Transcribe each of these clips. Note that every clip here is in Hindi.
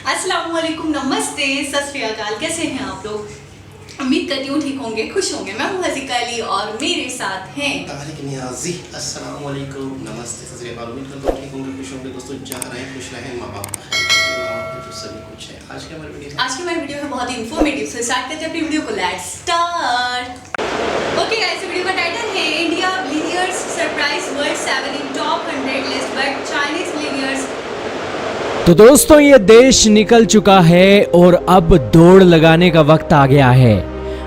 अस्सलाम वालेकुम, नमस्ते, सत श्री अकाल। कैसे हैं आप लोग? उम्मीद करती हूँ ठीक होंगे, खुश होंगे। मैं हूँ हज़ीका अली और मेरे साथ हैं तारिक नियाज़ी। अस्सलाम वालेकुम, नमस्ते, सत श्री अकाल। उम्मीद करता हूँ ठीक होंगे, खुश होंगे। दोस्तों जहाँ रहें खुश रहें, माँ बाप का ख्याल रखें, सभी कुछ है। आज की हमारी वीडियो है बहुत ही इंफॉर्मेटिव। सो स्टार्ट करते हैं अपनी वीडियो को। Let's start. Okay guys, video का टाइटल है India billionaires surprise world 7 in top 100 list but Chinese billionaires. तो दोस्तों ये देश निकल चुका है और अब दौड़ लगाने का वक्त आ गया है।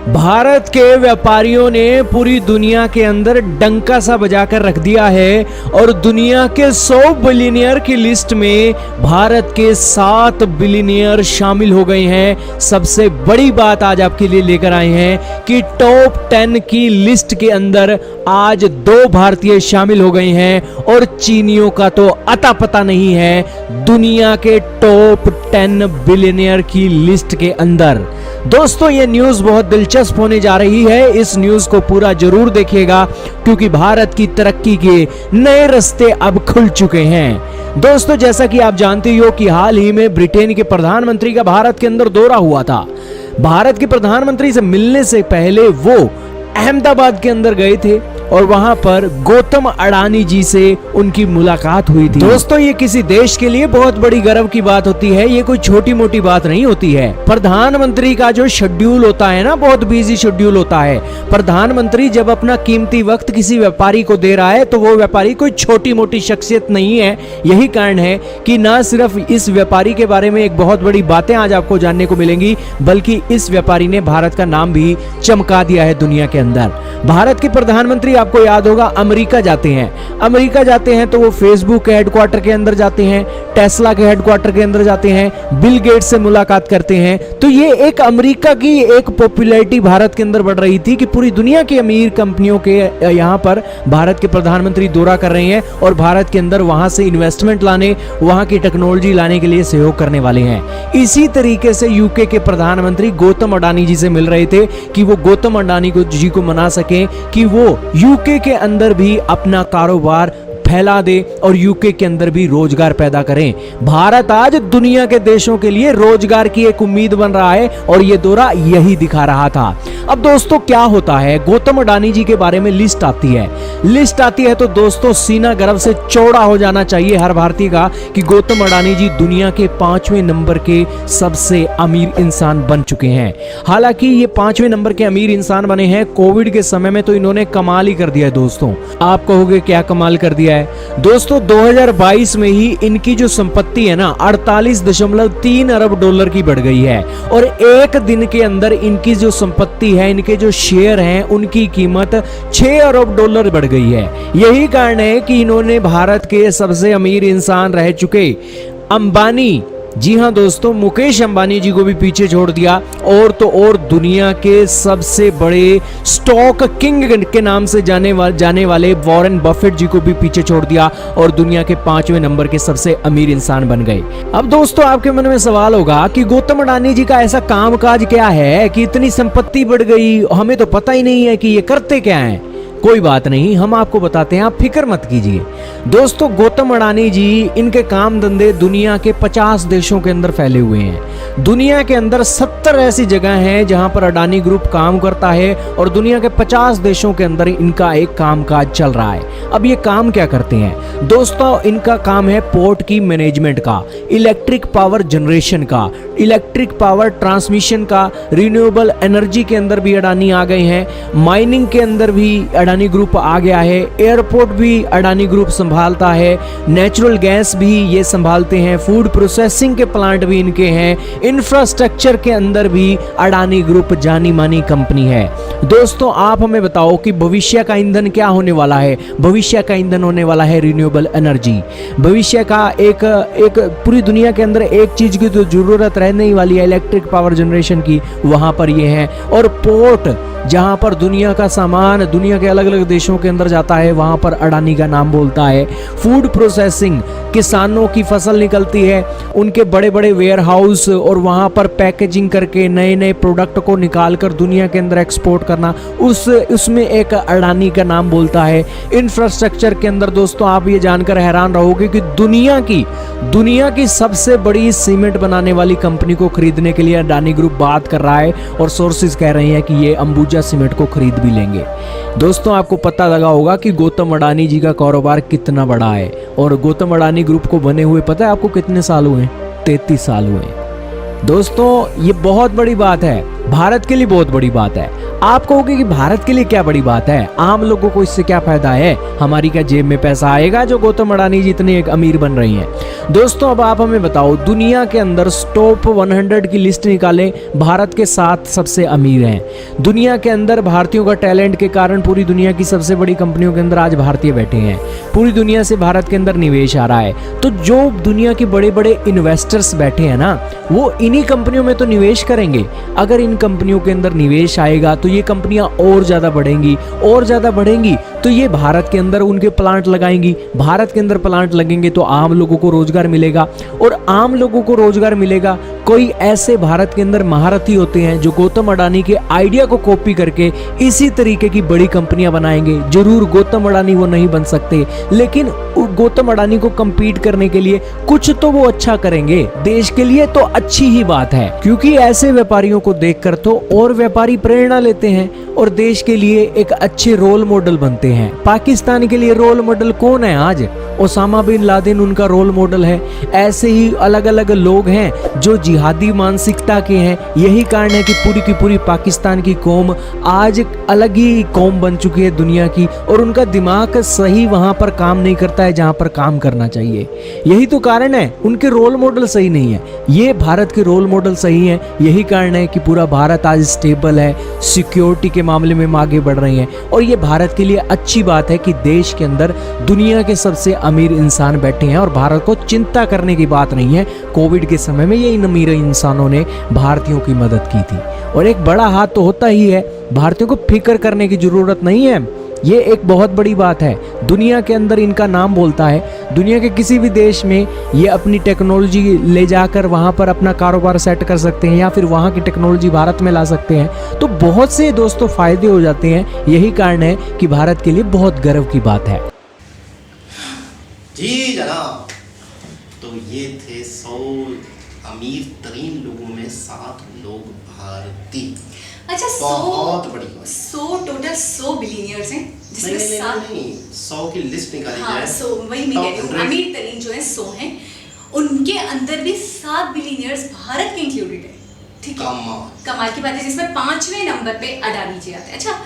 भारत के व्यापारियों ने पूरी दुनिया के अंदर डंका सा बजाकर रख दिया है और दुनिया के 100 बिलियनियर की लिस्ट में भारत के 7 बिलियनियर शामिल हो गए हैं। सबसे बड़ी बात आज आपके लिए लेकर आए हैं कि टॉप 10 की लिस्ट के अंदर आज 2 भारतीय शामिल हो गए हैं और चीनियों का तो अता पता नहीं है दुनिया के टॉप 10 बिलियनियर की लिस्ट के अंदर। दोस्तों ये न्यूज बहुत दिलचस्प होने जा रही है। इस न्यूज को पूरा जरूर देखिएगा क्योंकि भारत की तरक्की के नए रास्ते अब खुल चुके हैं। दोस्तों जैसा कि आप जानते हो कि हाल ही में ब्रिटेन के प्रधानमंत्री का भारत के अंदर दौरा हुआ था। भारत के प्रधानमंत्री से मिलने से पहले वो अहमदाबाद के अंदर गए थे और वहां पर गौतम अडानी जी से उनकी मुलाकात हुई थी। दोस्तों ये किसी देश के लिए बहुत बड़ी गर्व की बात होती है, ये कोई छोटी मोटी बात नहीं होती है। प्रधानमंत्री का जो शेड्यूल होता है ना, बहुत बिजी शेड्यूल होता है। प्रधानमंत्री जब अपना कीमती वक्त किसी व्यापारी को दे रहा है तो वो व्यापारी कोई छोटी मोटी शख्सियत नहीं है। यही कारण है कि ना सिर्फ इस व्यापारी के बारे में एक बहुत बड़ी बातें आज आपको जानने को मिलेंगी, बल्कि इस व्यापारी ने भारत का नाम भी चमका दिया है दुनिया के अंदर। भारत के प्रधानमंत्री आपको याद होगा अमेरिका जाते हैं तो वो फेसबुक के हेडक्वार्टर के अंदर जाते हैं, टेस्ला के हेडक्वार्टर के अंदर जाते हैं, बिल गेट्स से मुलाकात करते हैं। तो ये एक अमेरिका की एक पॉपुलैरिटी भारत के अंदर बढ़ रही थी कि पूरी दुनिया की अमीर कंपनियों के यहाँ पर भारत के प्रधानमंत्री दौरा कर रहे हैं और भारत के अंदर वहां से इन्वेस्टमेंट लाने, वहां की टेक्नोलॉजी लाने के लिए सहयोग करने वाले हैं। इसी तरीके से यूके के प्रधानमंत्री गौतम अडानी जी से मिल रहे थे कि वो गौतम अडानी जी को मना सके कि वो यूके के अंदर भी अपना कारोबार फैला दे और यूके के अंदर भी रोजगार पैदा करें। भारत आज दुनिया के देशों के लिए रोजगार की एक उम्मीद बन रहा है और यह दौरा यही दिखा रहा था। अब दोस्तों क्या होता है, गौतम अडानी जी के बारे में लिस्ट आती है तो दोस्तों सीना गर्व से चौड़ा हो जाना चाहिए हर भारतीय का कि गौतम अडानी जी दुनिया के 5वें नंबर के सबसे अमीर इंसान बन चुके हैं। हालांकि ये 5वें नंबर के अमीर इंसान बने हैं, कोविड के समय में तो इन्होंने कमाल ही कर दिया है। दोस्तों आप कहोगे क्या कमाल कर दिया है? दोस्तों 2022 में ही इनकी जो संपत्ति है ना 48.3 अरब डॉलर की बढ़ गई है और एक दिन के अंदर इनकी जो संपत्ति है, इनके जो शेयर हैं, उनकी कीमत 6 अरब डॉलर बढ़ गई है। यही कारण है कि इन्होंने भारत के सबसे अमीर इंसान रह चुके अंबानी, जी हां दोस्तों, मुकेश अंबानी जी को भी पीछे छोड़ दिया और तो और दुनिया के सबसे बड़े स्टॉक किंग के नाम से जाने वाले वॉरेन बफेट जी को भी पीछे छोड़ दिया और दुनिया के 5वें नंबर के सबसे अमीर इंसान बन गए। अब दोस्तों आपके मन में सवाल होगा कि गौतम अडानी जी का ऐसा कामकाज क्या है कि इतनी संपत्ति बढ़ गई, हमें तो पता ही नहीं है कि ये करते क्या हैं। कोई बात नहीं, हम आपको बताते हैं, आप फिक्र मत कीजिए। दोस्तों गौतम अडानी जी, इनके काम धंधे दुनिया के 50 देशों के अंदर फैले हुए हैं। दुनिया के अंदर 70 ऐसी जगह हैं जहां पर अडानी ग्रुप काम करता है और दुनिया के 50 देशों के अंदर इनका एक कामकाज चल रहा है। अब ये काम क्या करते हैं दोस्तों? इनका काम है पोर्ट की मैनेजमेंट का, इलेक्ट्रिक पावर जनरेशन का, इलेक्ट्रिक पावर ट्रांसमिशन का, रिन्यूएबल एनर्जी के अंदर भी अडानी आ गए हैं, माइनिंग के अंदर भी अडानी ग्रुप आ गया है, एयरपोर्ट भी अडानी ग्रुप संभालता है, नेचुरल गैस भी ये संभालते हैं, फूड प्रोसेसिंग के प्लांट भी इनके हैं, इंफ्रास्ट्रक्चर के अंदर भी अडानी ग्रुप जानी मानी कंपनी है। दोस्तों आप हमें बताओ कि भविष्य का ईंधन क्या होने वाला है? भविष्य का ईंधन होने वाला है रिन्यूएबल एनर्जी। भविष्य का एक पूरी दुनिया के अंदर एक चीज की तो जरूरत रहने ही वाली है, इलेक्ट्रिक पावर जनरेशन की, वहां पर ये है। और पोर्ट जहां पर दुनिया का सामान दुनिया के अलग अलग देशों के अंदर जाता है, वहां पर अडानी का नाम बोलता है। फूड प्रोसेसिंग, किसानों की फसल निकलती है, उनके बड़े बड़े वेयर हाउस और वहां पर पैकेजिंग करके नए नए प्रोडक्ट को निकाल कर दुनिया के अंदर एक्सपोर्ट करना, उसमें एक अडानी का नाम बोलता है। इंफ्रास्ट्रक्चर के अंदर दोस्तों आप ये जानकर हैरान रहोगे कि दुनिया की सबसे बड़ी सीमेंट बनाने वाली कंपनी को खरीदने के लिए अडानी ग्रुप बात कर रहा है और सोर्सेज कह रहे हैं कि ये अंबुजा सीमेंट को खरीद भी लेंगे। दोस्तों आपको पता लगा होगा कि गौतम अडानी जी का कारोबार कितना बड़ा है, और गौतम अडानी ग्रुप को बने हुए पता है आपको कितने साल हुए? 33 साल हुए। दोस्तों ये बहुत बड़ी बात है, भारत के लिए बहुत बड़ी बात है। आप कहोगे कि भारत के लिए क्या बड़ी बात है, आम लोगों को इससे क्या फायदा है, हमारी क्या जेब में पैसा आएगा जो गौतम अडानी जी इतने एक अमीर बन रही हैं? दोस्तों अब आप हमें बताओ, दुनिया के अंदर टॉप 100 की लिस्ट निकालें, भारत के 7 सबसे अमीर हैं। दुनिया के अंदर भारतीयों का टैलेंट के कारण पूरी दुनिया की सबसे बड़ी कंपनियों के अंदर आज भारतीय बैठे हैं। पूरी दुनिया से भारत के अंदर निवेश आ रहा है। तो जो दुनिया के बड़े बड़े इन्वेस्टर्स बैठे हैं ना, वो इन्हीं कंपनियों में तो निवेश करेंगे। अगर इन कंपनियों के अंदर निवेश आएगा तो ये कंपनियां और ज्यादा बढ़ेंगी तो ये भारत के अंदर उनके प्लांट लगाएंगी। भारत के अंदर प्लांट लगेंगे तो आम लोगों को रोजगार मिलेगा, और आम लोगों को रोजगार मिलेगा। कोई ऐसे भारत के अंदर महारथी होते हैं जो गौतम अडानी के आइडिया को कॉपी करके इसी तरीके की बड़ी कंपनियां बनाएंगे। जरूर गौतम अडानी वो नहीं बन सकते, लेकिन गौतम अडानी को compete करने के लिए कुछ तो वो अच्छा करेंगे। देश के लिए तो अच्छी ही बात है, क्योंकि ऐसे व्यापारियों को देखकर तो और व्यापारी प्रेरणा लेते हैं और देश के लिए एक अच्छे रोल मॉडल बनते हैं। पाकिस्तान के लिए रोल मॉडल कौन है आज? ओसामा बिन लादेन उनका रोल मॉडल है। ऐसे ही अलग अलग लोग हैं जो जिहादी मानसिकता के हैं। यही कारण है कि पूरी पाकिस्तान की कौम आज अलग ही कौम बन चुकी है दुनिया की, और उनका दिमाग सही वहां पर काम नहीं करता है जहां पर काम करना चाहिए। यही तो कारण है, उनके रोल मॉडल सही नहीं है। ये भारत के रोल मॉडल सही है। यही कारण है कि पूरा भारत आज स्टेबल है, सिक्योरिटी के मामले में आगे बढ़ रहे हैं। और ये भारत के लिए अच्छी बात है कि देश के अंदर दुनिया के सबसे अमीर इंसान बैठे हैं, और भारत को चिंता करने की बात नहीं है। कोविड के समय में ये इन अमीर इंसानों ने भारतीयों की मदद की थी, और एक बड़ा हाथ तो होता ही है। भारतीयों को फिक्र करने की जरूरत नहीं है। ये एक बहुत बड़ी बात है। दुनिया के अंदर इनका नाम बोलता है। दुनिया के किसी भी देश में ये अपनी टेक्नोलॉजी ले जाकर वहाँ पर अपना कारोबार सेट कर सकते हैं, या फिर वहाँ की टेक्नोलॉजी भारत में ला सकते हैं। तो बहुत से दोस्तों फायदे हो जाते हैं। यही कारण है कि भारत के लिए बहुत गर्व की बात है। जी जनाब, तो ये थे 100 अमीर तरीन लोगों में 7 लोग भारतीय। अच्छा, बहुत बड़ी बात। 100 टोटल 100 बिलियनियर्स हैं, जिसमें नहीं 100 की लिस्ट निकाली जाए। हाँ, 100 वही मैं कह रही हूँ। अमीर तरीन जो है 100 हैं, उनके अंदर भी 7 बिलियनियर्स भारत के इंक्लूडेड है। ठीक है, कमाल की बात है, जिसमें 5वें नंबर पे अडानी जी आते हैं। अच्छा,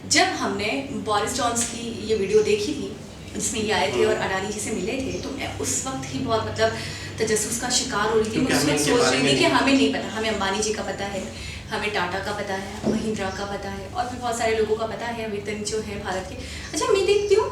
जब हमने बोरिस जॉनसन की ये वीडियो देखी थी जिसमें ये आए थे और अडानी जी से मिले थे, तो मैं उस वक्त ही बहुत तजस्सुस का शिकार हो रही थी। मैं उस वक्त सोच रही थी कि हमें नहीं पता, हमें अंबानी जी का पता है, हमें टाटा का पता है, महिंद्रा का पता है, और भी बहुत सारे लोगों का पता है वेतन जो है भारत के। अच्छा, मैं देखती हूँ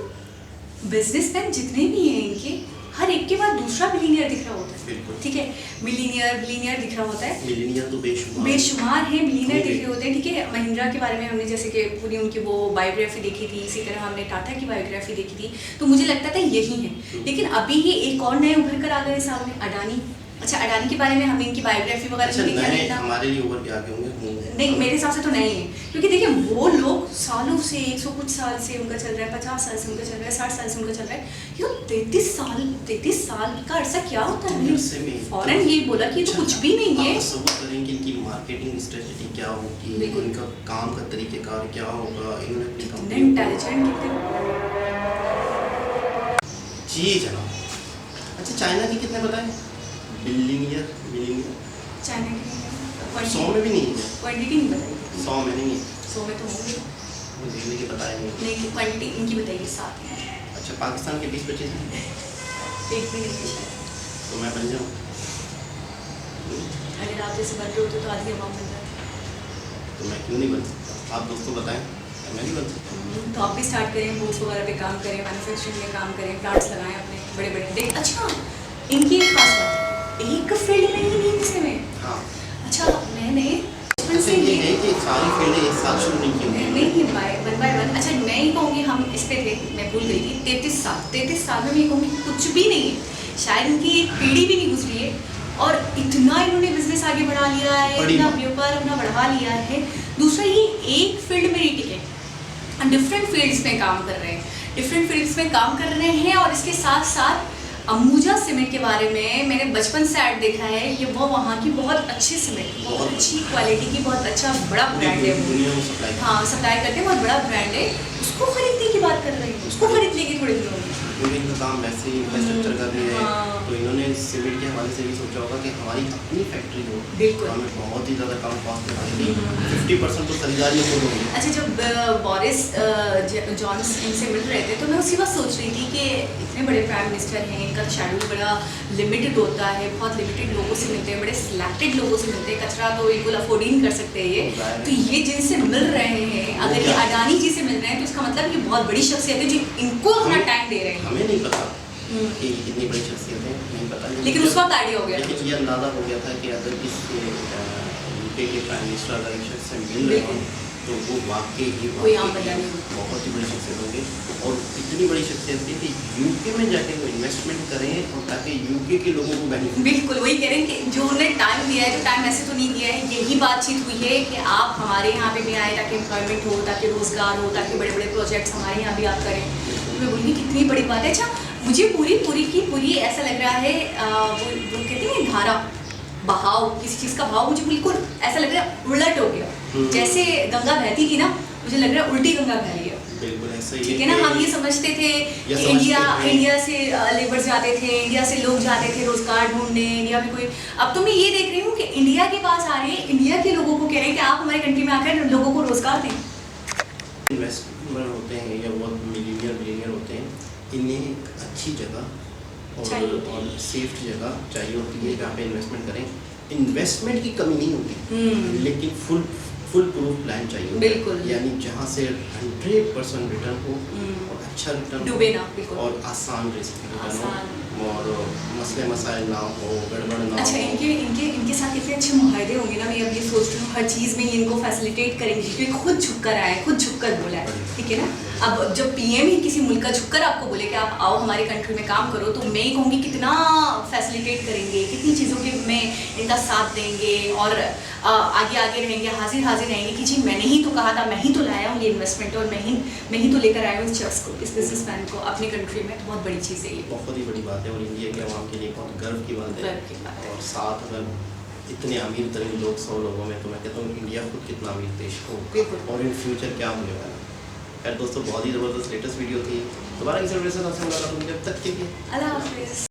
बिजनेसमैन जितने भी हैं इनके, हर एक के बाद दूसरा बिलियनियर दिख रहा होता है। ठीक है, बिलियनियर दिख रहा होता है। बिलियनियर तो बेशुमार हैं, बिलियनियर दिख रहे होते हैं। ठीक है, महिंद्रा के बारे में हमने जैसे कि पूरी उनकी वो बायोग्राफी देखी थी, इसी तरह हमने टाटा की बायोग्राफी देखी थी, तो मुझे लगता था यही है। लेकिन अभी ये एक और नए उभर कर आ गए सामने, अडानी। अच्छा, अडानी के बारे में हमने इनकी बायोग्राफी वगैरह देखी है। हमारे लिए उभर के आगे होंगे? नहीं, मेरे हिसाब से तो नहीं है, क्योंकि देखिए वो लोग सालों से 100 कुछ साल से उनका चल रहा है, 50 साल से उनका चल रहा है, 60 साल से उनका चल रहा है। ये 33 साल का अरसा क्या होता है? फौरन ये बोला कि ये तो कुछ भी नहीं है। सबूत करें कि इनकी मार्केटिंग स्ट्रेटजी क्या होगी, इनका काम का तरीकेकार क्या होगा, इन्होंने कितने इंटेलिजेंट जी जनाब। अच्छा, चाइना की कितने बताएं? बिलियनियर चाइना की 100 में भी नहीं है। क्वांटिटी नहीं बताई। 100 में नहीं है। 100 में तो होंगे, मुझे के बताएंगे नहीं, क्वांटिटी इनकी बताइए 7 है। अच्छा, पाकिस्तान के 20-25 हैं? एक भी नहीं है। तो मैं बन जाऊँ? अगर आप जैसे बन रहे होते तो आधी अमाउंट बन जाती। तो मैं क्यों नहीं बन सकता? आप दोस्तों बताएं, मैं नहीं बन सकता। तो आप भी स्टार्ट करें, बूट्स वगैरह पे काम करें, मैन्युफैक्चरिंग में काम करें, प्लांट्स लगाएं अपने बड़े देख। अच्छा, इनकी एक खास बात, एक फील्ड में ही नहीं, इसमें। हाँ। अच्छा, मैंने ये है कि सारी फील्डें एक साथ शुरू नहीं की। मैं भूल गई थी, 33 साल में मैं ये कहूँगी कुछ भी नहीं है, शायद इनकी एक पीढ़ी भी नहीं गुजरी है और इतना इन्होंने बिजनेस आगे बढ़ा लिया है, इतना व्यापार अपना बढ़ा लिया है। दूसरा, ये एक फील्ड में नहीं टिके, डिफरेंट फील्ड्स में काम कर रहे हैं और इसके साथ साथ अंबुजा सीमेंट के बारे में मैंने बचपन से ऐड देखा है, ये वो वहाँ की बहुत अच्छी सीमेंट, बहुत अच्छी क्वालिटी की, बहुत अच्छा बड़ा ब्रांड है, हाँ सप्लाई करते हैं, बहुत बड़ा ब्रांड है, उसको खरीदने की बात कर रही हूँ, उसको खरीद लेगी थोड़े दिनों में। इनका काम वैसे ही इंफ्रास्ट्रक्चर का भी है, तो इन्होंने सीमेंट के हवाले से भी सोचा होगा कि हमारी अपनी फैक्ट्री हो, बिल्कुल हमें बहुत ही ज़्यादा कम कॉस्ट में आएगी, 50% तो खरीदारी खुद होगी। अच्छा, जब बोरिस जॉनसन इनसे मिल रहे थे तो मैं उसी बात सोच रही थी कि इतने बड़े प्राइम मिनिस्टर हैं, इनका शेड्यूल बड़ा लिमिटेड होता है, बहुत लिमिटेड लोगों से मिलते हैं, बड़े सिलेक्टेड लोगों से मिलते हैं, कचरा तो बिल्कुल अफोर्ड ही नहीं कर सकते ये, तो ये जिनसे मिल रहे हैं, अगर ये अडानी जी से मिल रहे हैं तो इसका मतलब ये बहुत बड़ी शख्सियत है जो इनको अपना टाइम दे रहे हैं। हमें नहीं पता कि कितनी बड़ी शख्सियत है, नहीं पता, लेकिन उस वक्त आइडिया हो गया, लेकिन ये अंदाज़ा हो गया था कि अगर इस यूके के प्राइम मिनिस्टर अगर एक शख्स से मिल रहे हैं तो वो वाकई ही बहुत ही बड़ी शख्सियत होगी, और इतनी बड़ी शख्सियत थी कि यूके में जाके वो इन्वेस्टमेंट करें और ताकि यूके के लोगों को बेनिफिट। बिल्कुल वही कह रहे हैं कि जो उन्हें टाइम दिया है, जो टाइम ऐसे तो नहीं दिया है, यही बातचीत हुई है कि आप हमारे यहाँ पे भी आए ताकि एम्प्लॉयमेंट हो, ताकि रोजगार हो, ताकि बड़े बड़े प्रोजेक्ट्स हमारे यहाँ भी आप करें। मैं बोलूँगी कितनी बड़ी बात है। अच्छा, मुझे पूरी ऐसा लग रहा है, वो कहते हैं धारा बहाव, किसी चीज़ का भाव मुझे बिल्कुल ऐसा लग रहा है उलट हो गया, जैसे गंगा बहती थी ना, मुझे लग रहा है उल्टी गंगा बह रही है। बिल्कुल ऐसा ही ठीक है ना, हम ये समझते थे कि इंडिया से लेबर जाते थे, इंडिया से लोग जाते थे रोजगार ढूंढने, इंडिया में कोई, अब तो मैं ये देख रही हूँ कि इंडिया के पास आ रहे हैं, इंडिया के लोगों को कह रहे हैं कि आप हमारी कंट्री में आकर लोगों को रोजगार दें। इन्वेस्टमेंट होते हैं या बहुत मिलीनियर होते हैं, इन्हें अच्छी जगह और सेफ जगह चाहिए होती है जहाँ पे इन्वेस्टमेंट करें। इन्वेस्टमेंट की कमी नहीं होती, लेकिन फुल प्रूफ प्लान चाहिए, बिल्कुल, यानी जहाँ से 100% रिटर्न हो और अच्छा रिटर्न डूबे ना, बिल्कुल, और आसान रिटर्न हो और मसले मसाइल ना हो, गड़बड़ ना अच्छा, हो। इनके साथ कितने अच्छे मुआहदे होंगे ना, मैं अब ये सोच रही हूँ हर चीज़ में ये इनको फैसिलिटेट करेंगे, क्योंकि खुद झुककर आए, खुद झुककर बोला है, ठीक है ना। अब जब पीएम ही किसी मुल्क का झुककर आपको बोले कि आप आओ हमारी कंट्री में काम करो, तो मैं ही कहूँगी कितना फैसिलिटेट करेंगे, कितनी चीज़ों के में इनका साथ देंगे और आगे रहेंगे, हाजिर रहेंगे कि जी मैंने ही तो कहा था, मैं ही तो लाया हूँ ये इन्वेस्टमेंट और मैं ही तो लेकर आया हूँ इस शख्स को, इस बिजनेसमैन को अपनी कंट्री में। तो बहुत बड़ी चीज़ है ये, बहुत ही बड़ी बात है और इंडिया के अवाम के लिए बहुत गर्व की बात है। और साथ अगर इतने अमीर तरीन लोग 100 लोगों में, तो मैं कहता हूँ इंडिया खुद कितना अमीर देश हो और इन फ्यूचर क्या होने वाला है। खैर दोस्तों, बहुत ही ज़बरदस्त लेटेस्ट वीडियो थी, दोबारा किसी वीडियो से आपसे मुलाकात होगी, जब तक के लिए अल्लाह हाफ़िज़।